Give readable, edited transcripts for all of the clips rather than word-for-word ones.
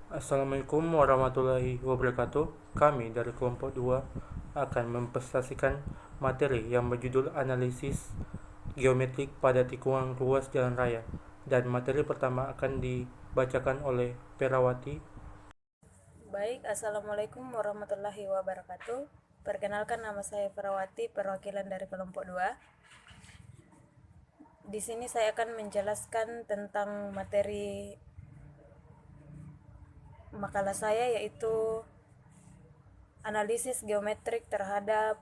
Assalamualaikum warahmatullahi wabarakatuh. Kami dari kelompok 2 akan mempresentasikan materi yang berjudul analisis geometrik pada tikungan ruas jalan raya. Dan materi pertama akan dibacakan oleh Perawati. Baik, Assalamualaikum warahmatullahi wabarakatuh. Perkenalkan, nama saya Perawati, perwakilan dari kelompok 2. Di sini saya akan menjelaskan tentang materi makalah saya, yaitu analisis geometrik terhadap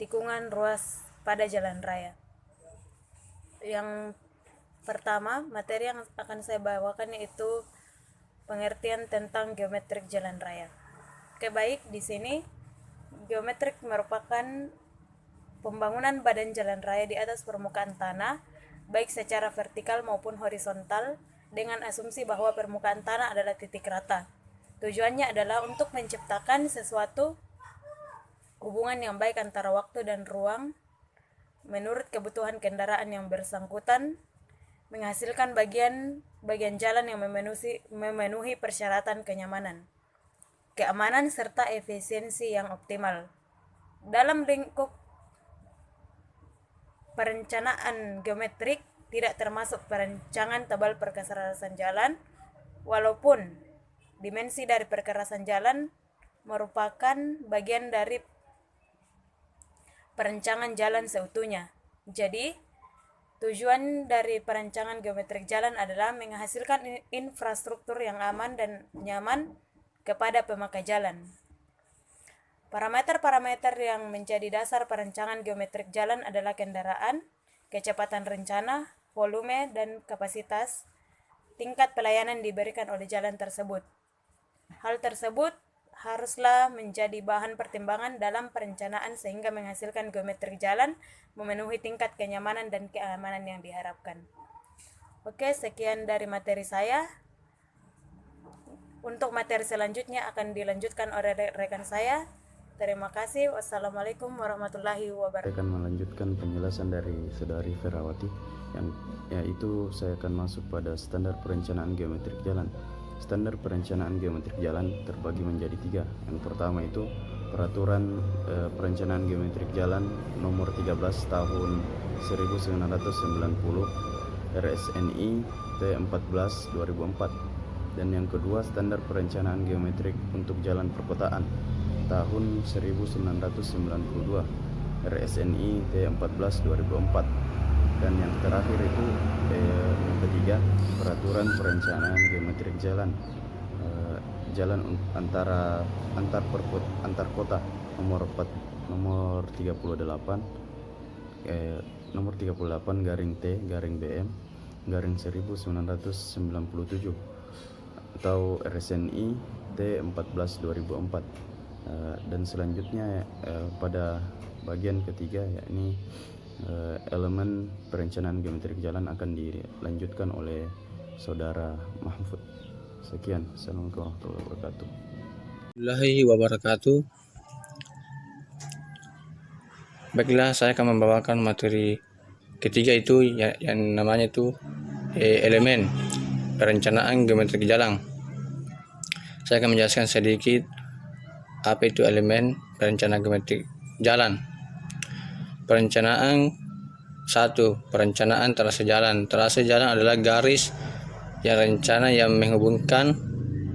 tikungan ruas pada jalan raya. Yang pertama, materi yang akan saya bawakan yaitu pengertian tentang geometrik jalan raya. Oke, baik, di sini geometrik merupakan pembangunan badan jalan raya di atas permukaan tanah, baik secara vertikal maupun horizontal, dengan asumsi bahwa permukaan tanah adalah titik rata. Tujuannya adalah untuk menciptakan sesuatu hubungan yang baik antara waktu dan ruang menurut kebutuhan kendaraan yang bersangkutan, menghasilkan bagian jalan yang memenuhi persyaratan kenyamanan, keamanan, serta efisiensi yang optimal. Dalam lingkup perencanaan geometrik tidak termasuk perancangan tebal perkerasan jalan, walaupun dimensi dari perkerasan jalan merupakan bagian dari perencanaan jalan seutuhnya. Jadi, tujuan dari perancangan geometrik jalan adalah menghasilkan infrastruktur yang aman dan nyaman kepada pemakai jalan. Parameter-parameter yang menjadi dasar perancangan geometrik jalan adalah kendaraan, kecepatan rencana, volume, dan kapasitas tingkat pelayanan diberikan oleh jalan tersebut. Hal tersebut haruslah menjadi bahan pertimbangan dalam perencanaan sehingga menghasilkan geometrik jalan memenuhi tingkat kenyamanan dan keamanan yang diharapkan. Oke, sekian dari materi saya. Untuk materi selanjutnya akan dilanjutkan oleh rekan saya. Terima kasih. Wassalamualaikum warahmatullahi wabarakatuh. Saya akan melanjutkan penjelasan dari Saudari Ferawati, yang yaitu saya akan masuk pada standar perencanaan geometrik jalan. Standar perencanaan geometrik jalan terbagi menjadi 3. Yang pertama itu Peraturan Perencanaan Geometrik Jalan Nomor 13 Tahun 1990 RSNI T14 2004. Dan yang kedua Standar Perencanaan Geometrik untuk Jalan Perkotaan tahun 1992 RSNI T14 2004. Dan yang terakhir itu yang ketiga Peraturan Perencanaan Geometrik Jalan Jalan antar kota nomor 38 garing T garing BM garing 1997 atau RSNI T14 2004. Dan selanjutnya pada bagian ketiga, yakni elemen perencanaan geometrik jalan akan dilanjutkan oleh Saudara Mahfud. Sekian. Assalamualaikum warahmatullahi wabarakatuh. Warahmatullahi wabarakatuh. Baiklah, saya akan membawakan materi ketiga itu yang namanya itu elemen perencanaan geometrik jalan. Saya akan menjelaskan sedikit apa itu elemen perencanaan geometrik jalan. Perencanaan 1. Perencanaan trase jalan. Trase jalan adalah garis yang rencana yang menghubungkan,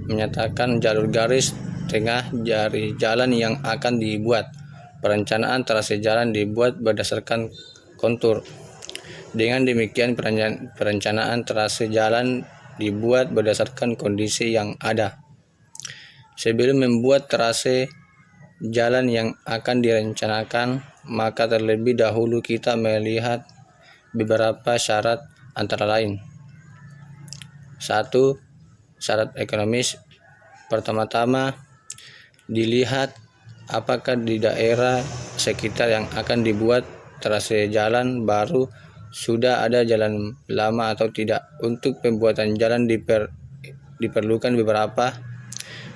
menyatakan jalur garis tengah dari jalan yang akan dibuat. Perencanaan trase jalan dibuat berdasarkan kontur. Dengan demikian, perencanaan trase jalan dibuat berdasarkan kondisi yang ada. Sebelum membuat trase jalan yang akan direncanakan, maka terlebih dahulu kita melihat beberapa syarat, antara lain: 1. Syarat ekonomis. Pertama-tama dilihat apakah di daerah sekitar yang akan dibuat trase jalan baru sudah ada jalan lama atau tidak. Untuk pembuatan jalan diperlukan beberapa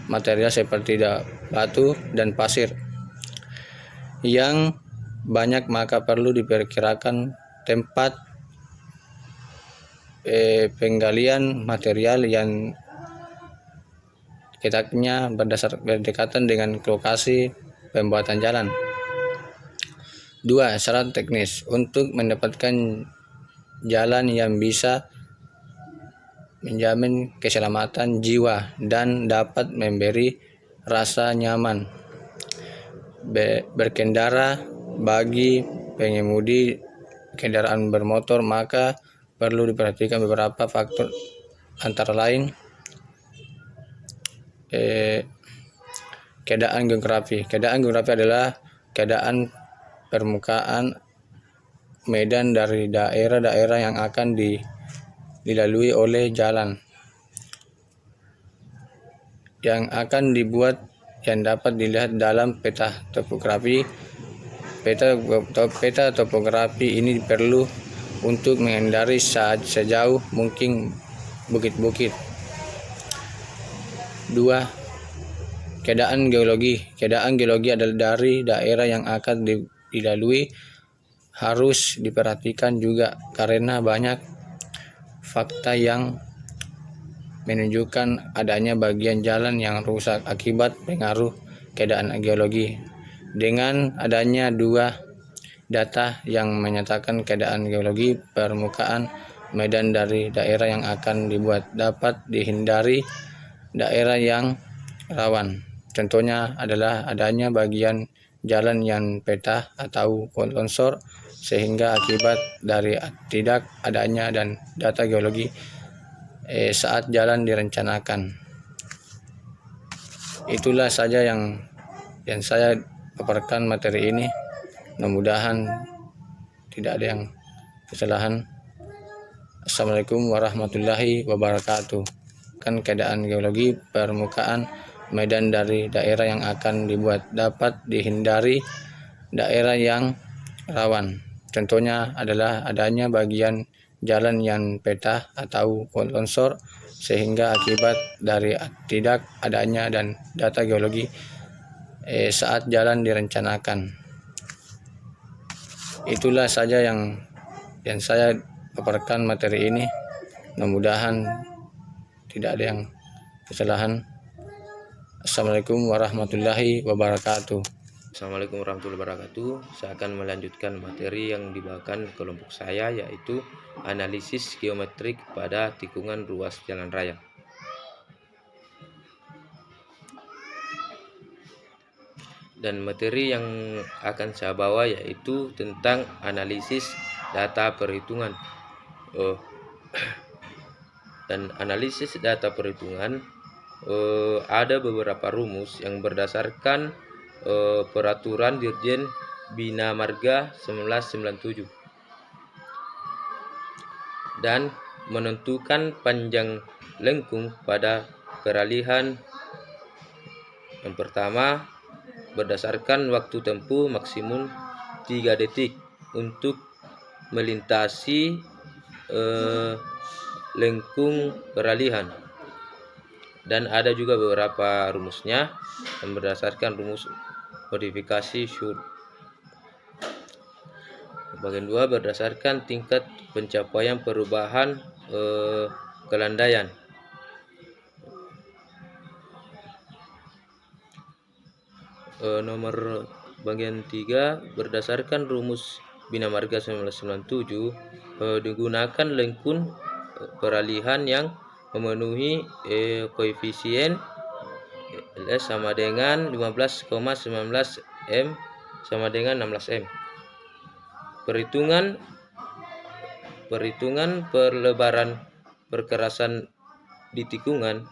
material seperti batu dan pasir yang banyak, maka perlu diperkirakan tempat penggalian material yang letaknya berdekatan dengan lokasi pembuatan jalan. 2. Syarat teknis. Untuk mendapatkan jalan yang bisa menjamin keselamatan jiwa dan dapat memberi rasa nyaman berkendara bagi pengemudi kendaraan bermotor, maka perlu diperhatikan beberapa faktor, antara lain keadaan geografi. Keadaan geografi adalah keadaan permukaan medan dari daerah-daerah yang akan dilalui oleh jalan yang akan dibuat, yang dapat dilihat dalam peta topografi. Peta topografi ini perlu untuk menghindari sejauh mungkin bukit-bukit. 2. Keadaan geologi. Keadaan geologi adalah dari daerah yang akan dilalui harus diperhatikan juga karena banyak fakta yang menunjukkan adanya bagian jalan yang rusak akibat pengaruh keadaan geologi. Dengan adanya 2 data yang menyatakan keadaan geologi permukaan medan dari daerah yang akan dibuat, dapat dihindari daerah yang rawan. Contohnya adalah adanya bagian jalan yang peta atau longsor, sehingga akibat dari tidak adanya dan data geologi saat jalan direncanakan. Itulah saja yang saya paparkan materi ini. Mudah-mudahan tidak ada yang kesalahan. Assalamualaikum warahmatullahi wabarakatuh. Kan keadaan geologi permukaan medan dari daerah yang akan dibuat, dapat dihindari daerah yang rawan. Contohnya adalah adanya bagian jalan yang peta atau longsor, sehingga akibat dari tidak adanya dan data geologi saat jalan direncanakan. Itulah saja yang saya paparkan materi ini. Mudah-mudahan tidak ada yang kesalahan. Assalamualaikum warahmatullahi wabarakatuh. Assalamualaikum warahmatullahi wabarakatuh. Saya akan melanjutkan materi yang dibawakan kelompok saya, yaitu analisis geometrik pada tikungan ruas jalan raya. Dan materi yang akan saya bawa yaitu tentang analisis data perhitungan. Dan analisis data perhitungan ada beberapa rumus yang berdasarkan peraturan Dirjen Bina Marga 1997 dan menentukan panjang lengkung pada peralihan. Yang pertama, berdasarkan waktu tempuh maksimum 3 detik untuk melintasi lengkung peralihan. Dan ada juga beberapa rumusnya yang berdasarkan rumus modifikasi Schur. Bagian 2 berdasarkan tingkat pencapaian perubahan kelandaian. Nomor bagian 3 berdasarkan rumus Bina Marga 1997 digunakan lengkung peralihan yang memenuhi koefisien LS sama dengan 15,19 M sama dengan 16 M. Perhitungan perlebaran perkerasan di tikungan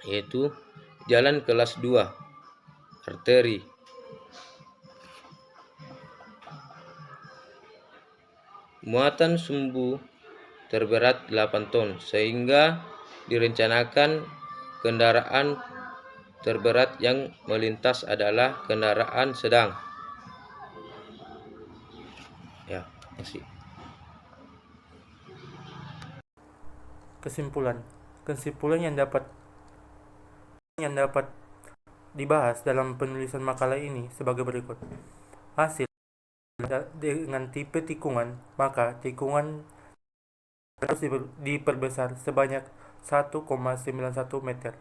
yaitu jalan kelas 2 arteri, muatan sumbu terberat 8 ton, sehingga direncanakan kendaraan terberat yang melintas adalah kendaraan sedang. Ya, masih. Kesimpulan yang dapat dibahas dalam penulisan makalah ini sebagai berikut. Hasil dengan tipe tikungan, maka tikungan harus diperbesar sebanyak 1,91 meter.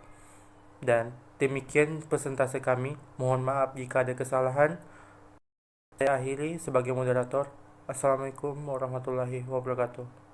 Dan demikian presentasi kami. Mohon maaf jika ada kesalahan. Saya akhiri sebagai moderator. Assalamualaikum warahmatullahi wabarakatuh.